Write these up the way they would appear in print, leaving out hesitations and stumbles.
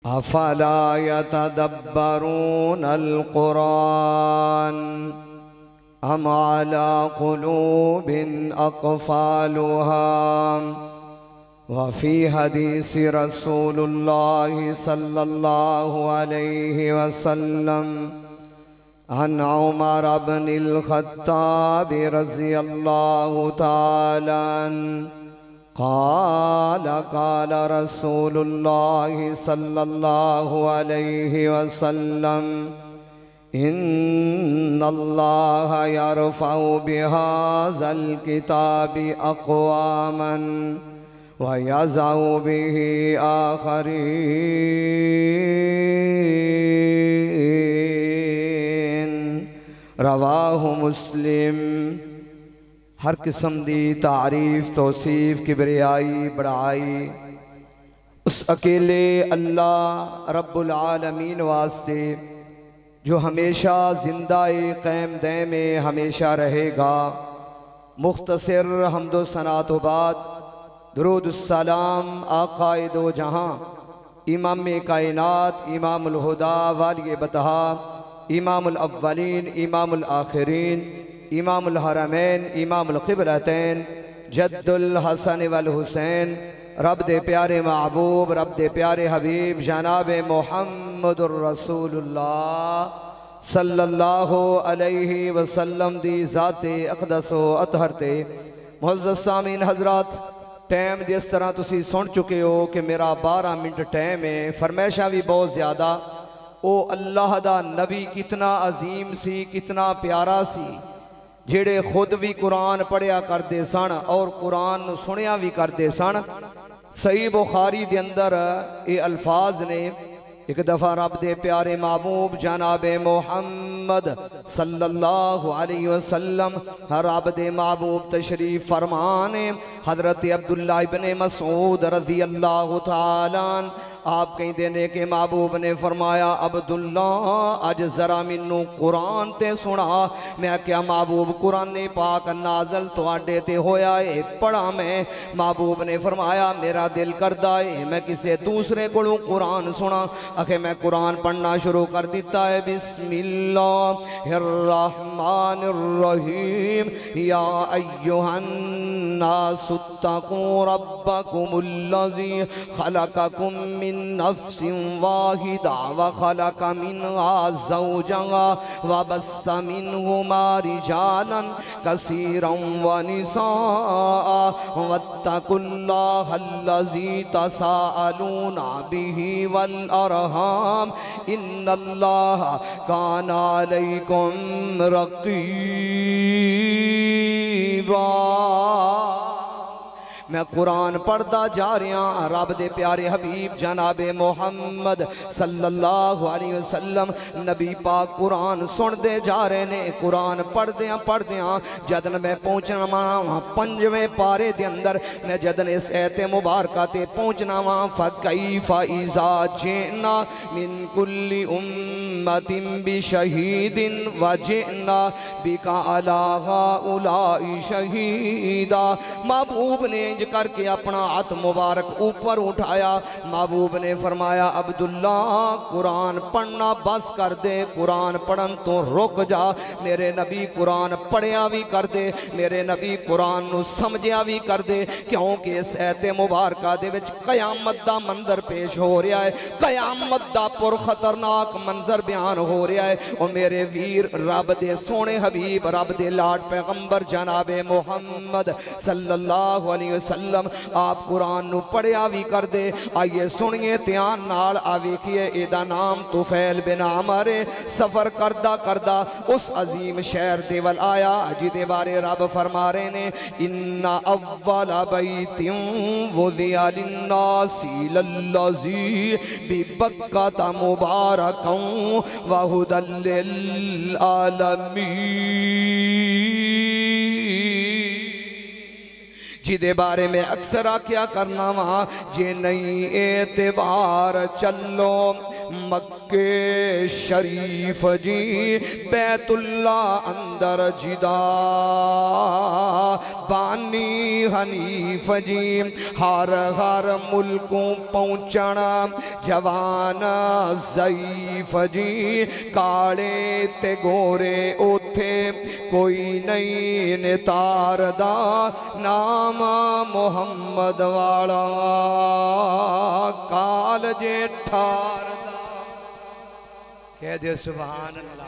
अफला यतदब्बरून अल कुरान अम अला कुलूबिन अक़फ़ालुहा वफ़ी हदीस रसूलुल्लाह सल्लल्लाहु अलैहि वसल्लम अन उमर इब्नुल ख़त्ताब रज़ियल्लाहु तआला क़ाल क़ाल रसूलुल्लाह सल्लल्लाहु अलैहि वसल्लम इन्नल्लाह यरफ़उ बिहाज़ल किताबि अक़वामन व यज़उ बिही आख़रीन। रवाहु मुस्लिम। हर किस्म दी तारीफ तौसीफ किबरियाई बड़ाई उस अकेले अल्लाह रब्बुल आलमीन वास्ते जो हमेशा ज़िंदा-ए क़ैम दे में हमेशा रहेगा। मुख्तसर हम्दो सना तो बाद दुरूदुस्सलाम आक़ाए दो जहाँ इमाम कायनात इमामुल हुदा वाली बतहा इमामुल अव्वलीन इमामुल आखिरीन इमामुल हरमैन इमामुल क़िबलतैन जद्दुल हसन वल हुसैन रब दे प्यारे महबूब रब दे प्यारे हबीब जनाब मुहम्मदुर रसूलुल्लाह सल्लल्लाहु अलैहि वसल्लम दी ज़ाते अक़दस व अतहर ते मुअज़्ज़ज़ सामीन हज़रात, टाइम जिस तरह तुसी सुन चुके हो कि मेरा 12 मिनट टाइम है, फरमाइशा भी बहुत ज़्यादा। ओ अल्लाह दा नबी कितना अजीम सी, कितना प्यारा सी, जेड़े खुद भी कुरान पढ़िया करते सन और कुरान सुनिया भी करते सन। सही बुखारी दे अंदर ये अल्फाज ने, एक दफ़ा रब दे प्यारे महबूब जनाबे मोहम्मद सल्लल्लाहु अलैहि वसल्लम रब दे महबूब तशरीफ फरमाने हज़रत अब्दुल्लाह इब्ने मसूद रज़ी अल्लाह तआला आप कहते ने कि महबूब ने फरमाया अब्दुल्ला अज जरा मैनू कुरान ते सुना। मैं क्या महबूब कुरान पाक नाजल तुहाडे ते होया है, पढ़ा मैं। महबूब ने फरमाया मेरा दिल करदा है मैं किसी दूसरे कोलों कुरान सुना। आखे मैं कुरान पढ़ना शुरू कर दिता है। बिस्मिल्लाहिर्रहमानिर्रहीम या अय्युहन्नासुत्तकू रब्बकुमुल्लज़ी खलक़कुम मिन नफ्सिन वाहिदा व खलक़ मिन्हा ज़ौजहा व बस्स मिन्हुमा रिजालन कसीरन व निसाअ वत्तकुल्लाहल्लज़ी तसाअलूना बिही वल अरहाम इन्नल्लाहा काना अलैकुम रक़ीबा। मैं कुरान पढ़ता जा रहा। रब दे प्यारे हबीब जनाबे मोहम्मद सल्लल्लाहु अलैहि वसल्लम नबी पाक कुरान सुनते जा रहे ने। कुरान पढ़दे जदन मैं पहुँचना वा 5वें पारे दे अंदर, मैं जदन इस ऐते मुबारका ते पहुँचना वा फ़कैफ़ा इज़ा जिना मिन कुल्ली उम्मतिन बिशहीदिन व जिना बिका अला हाउलाई शहीदा। महबूब ने करके अपना हाथ मुबारक ऊपर उठाया। महबूब ने फरमाया अब्दुल्ला कुरान पढ़ना बस कर दे, कुरान पढ़न तो रुक जा। मेरे नबी कुरान पढ़िया भी कर दे, मेरे नबी कुरान नू समझिया भी कर दे, क्योंकि इस ऐते मुबारका दे विच कयामत दा मंजर पेश हो रहा है। कयामत दा पुर खतरनाक मंजर बयान हो रहा है। और मेरे वीर रब दे सोने हबीब रब दे लाड पैगंबर जनाबे मुहम्मद सल्लल्लाहु अलैहि वसल्लम आप कुरान नू पढ़िया भी कर दे। आइए सुनिए ध्यान नाल, आ वेखिए एदा नाम तुफैल बिन अमर। सफर करदा करदा उस अजीम शहर दे वल आया जिदे बारे रब फरमा रहे ने इन्ना अव्वल बैतिन वुदिया लिन्नासी लल्लज़ी बिबक्कता मुबारकन व हुदल लिल आलमीन। जिदे बारे में अक्सर आख्या करना वा जे नहीं एतबार चलो मक्के शरीफ जी बैतुल्ला अंदर जिदा बानी हनीफ जी हर हर मुल्कों पहुँचना जवान ज़ईफ जी काले ते गोरे उथे कोई नहीं नितारदा नाम मुहम्मद वाला काल जे ठारदा कह दे सुभान अल्लाह।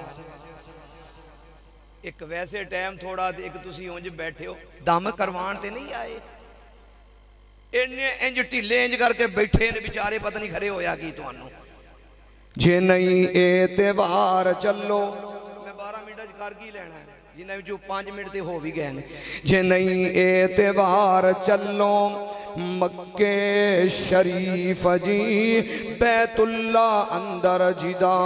एक वैसे टाइम थोड़ा एक तुसी उंज बैठे हो दम करवान ते नहीं आए इन्ने इंज ढिले इंज करके बैठे ने बेचारे पता नहीं खड़े होया की तुहानू जे नहीं एतबार चलो मैं 12 मिनट कर की लेना है जिन्हें जो 5 मिनट ते हो भी गए ने जे नहीं एतबार चलो मक्के शरीफ जी बैतुल्ला अंदर जिदा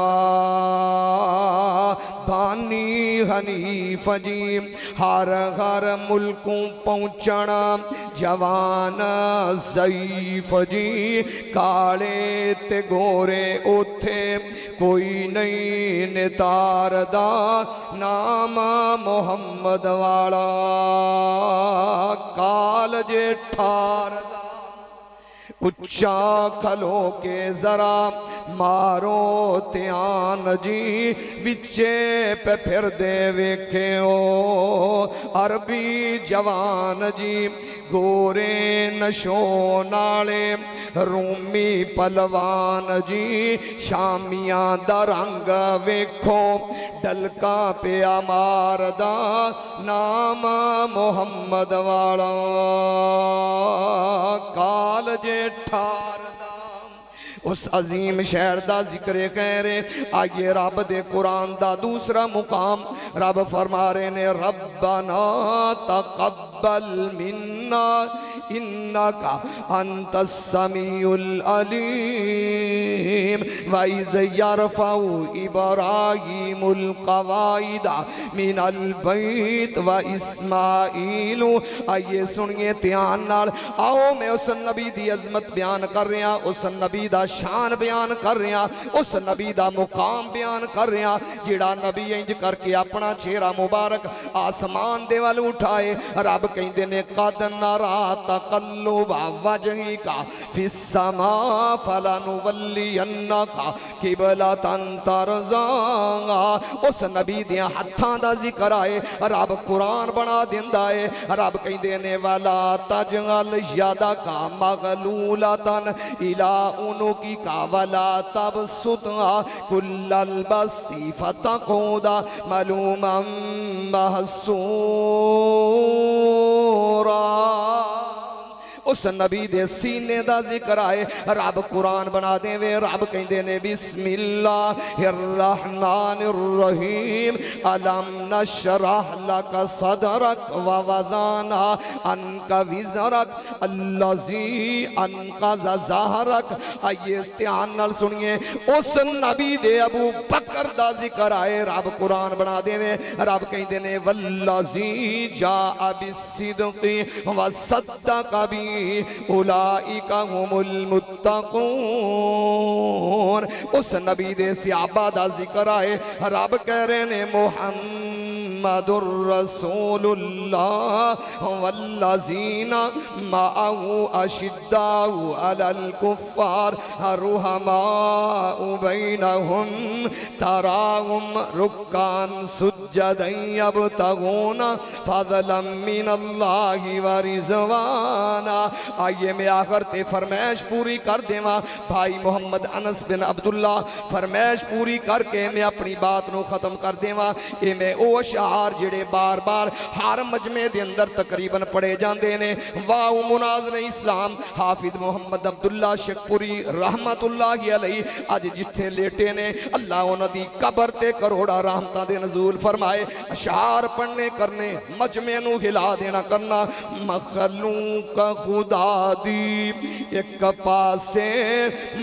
बानी हनीफ जी हर हर मुल्कों पहुँचना जवान ज़ईफ जी काले ते गोरे उथे कोई नहीं नितारदा नाम मुहम्मद वाला काल जे ठारदा उच्चा खलो के जरा मारो ध्यान जी विचे पे फिर दे वेखे ओ अरबी जवान जी गोरे नशो नाले रूमी पलवान जी शामियां दा रंग वेखो डलका पिया मारदा नाम मुहम्मद वाला काल जे ठारदा उस अजीम शहर का जिक्र करे। आइए रब दे कुरान दा दूसरा मुकाम रब फरमा रहे ने रब्बना तकब्बल मिन्ना इन्नका अंतस समीउल अलीम व इज़ यरफउ इब्राहीमुल कवाइदा मिनल बैत व इस्माइल। आइए सुनिए ध्यान नाल आओ मैं उस नबी दी अजमत बयान कर रहा उस नबी दा शान बयान कर रहा उस नबी दा मुकाम बयान कर रहा जिहड़ा नबी इंज करके अपना चेहरा मुबारक आसमान दे वाल उठाए रब कहंदे ने कद नरा तकल्लुब वजहिका फिस समा फलनुवल्लियन्नका किबलतन तरज़ा। उस नबी दे हत्थां दा जिक्र आए रब कुरान बना दिंदा है रब कहंदे ने वाला तजअल यदका मगलूलतन इला उनु की कावला तब सुता कुल्लल बस्ती फतकोदा मलूमम महसूरा। उस नबी दे सीने दा जिक्र आए रब कुरान बना देवे रब कहंदे ने बिस्मिल्लाहिर्रहमानिर्रहीम अलम नशरह लक सदरक व वदाना अनका विज़रक अल्लज़ी अनक़ज़ ज़हरक। आइए ध्यान नाल सुनिए उस नबी दे अबू बकर दा जिक्र आए रब कुरान बना देवे रब कहंदे ने वल्लज़ी जाअ बिस्सिद्क़ि व सद्दक़ बि उलाइका हुमुल मुत्तकून। उस नबी दे सहाबा दा जिक्र आए रब कह रहे ने मुहम्मदुर रसूलुल्लाह वल्लज़ीना मअहु अशिद्दाउ अलल कुफ्फार रुहमाउ बैनहुम तराहुम रुक्कान सुज्जदन यब्तगूना फज़लन मिनल्लाहि व रिज़वाना। आइए मैं आखिर ते फरमाइश पूरी कर देवा भाई मोहम्मद अनस बिन अब्दुल्ला फरमाइश पूरी करके मैं अपनी बात को खत्म कर देवा। ये मैं वो अशार जिहड़े बार बार हर मजमे के अंदर तकरीबन पढ़े जाते हैं। वाह मुनाज़िर इस्लाम हाफिज मोहम्मद अब्दुल्ला शेखपुरी रहमतुल्लाहि अलैहि अज जिथे लेटे ने अल्लाह उन्होंने कबर ते करोड़ा रहमतां दे नज़ूल फरमाए। अशार पढ़ने करने मजमे नूं हिला देना करना मखलूक खुदा दी एक पासे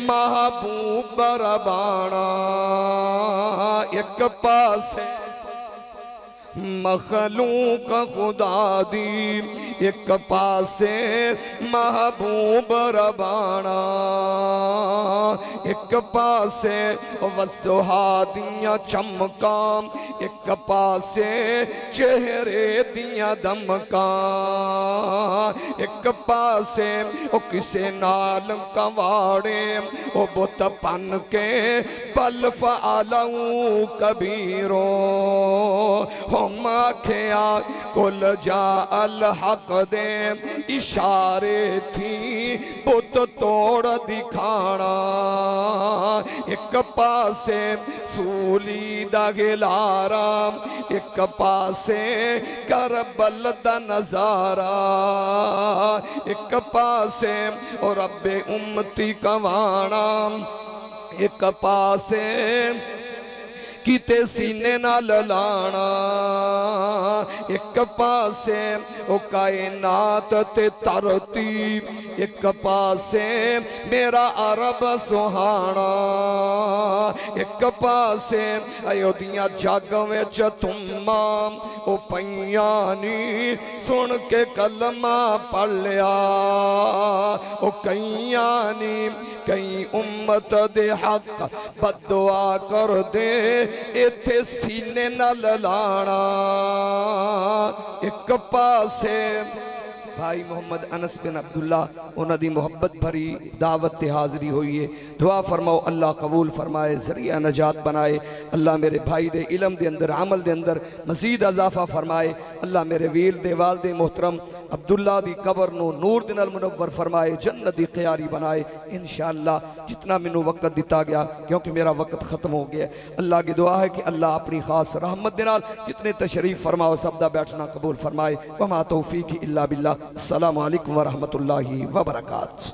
महबूब रबाना एक पासे मखलूक खुदा दी, एक पासे महबूब रबाना, एक पासे वसुहा दियां चमकां, एक पासे चेहरे दियां दमकां, एक पासे ओ किसे नाल कवाड़े ओ बुत पन के पल फ़अलऊ कबीरो, हम आखिया कुल जा अल हक दे इशारे थी बुत तोड़ दिखाना, एक पासे सूली दा गिलारा, एक पासे करबल दा नजारा, एक पासे और रब्बे उम्मती कवाना, एक पासे किते सीने नाल लाना, एक पासे ओ कायनात ते तरती, एक पासे मेरा अरब सुहाना, एक पासे अयोध्या जग विच तुमा ओ पईयानी सुन के कलमा पढ़ लिया, ओ कईयानी कई उम्मत दे हक बदुआ कर दे इथे सीने नाल लाना, एक पासे भाई मोहम्मद अनस बिन अब्दुल्ला उन्हां दी मुहब्बत भरी दावत ते हाज़री हुई है। दुआ फरमाओ अल्लाह कबूल फरमाए, ज़रिया नजात बनाए, अल्लाह मेरे भाई दे इलम दे अंदर अमल दे अंदर मज़ीद इजाफा फरमाए, अल्लाह मेरे वीर दे वालिद मोहतरम अब्दुल्ला दी कबर नो नूर दे नाल मुनव्वर फरमाए, जन्नत दी क़यारी बनाए इंशाअल्लाह। जितना मैनू वक्त दिता गया क्योंकि मेरा वक्त ख़त्म हो गया, अल्लाह की दुआ है कि अल्लाह अपनी खास रहमत दे नाल जितने तशरीफ़ फरमाओ सबदा बैठना कबूल फरमाए। वमा तौफीक इल्ला बिल्लाह। अस्सलामु अलैकुम व रहमतुल्लाहि व बरकातहू।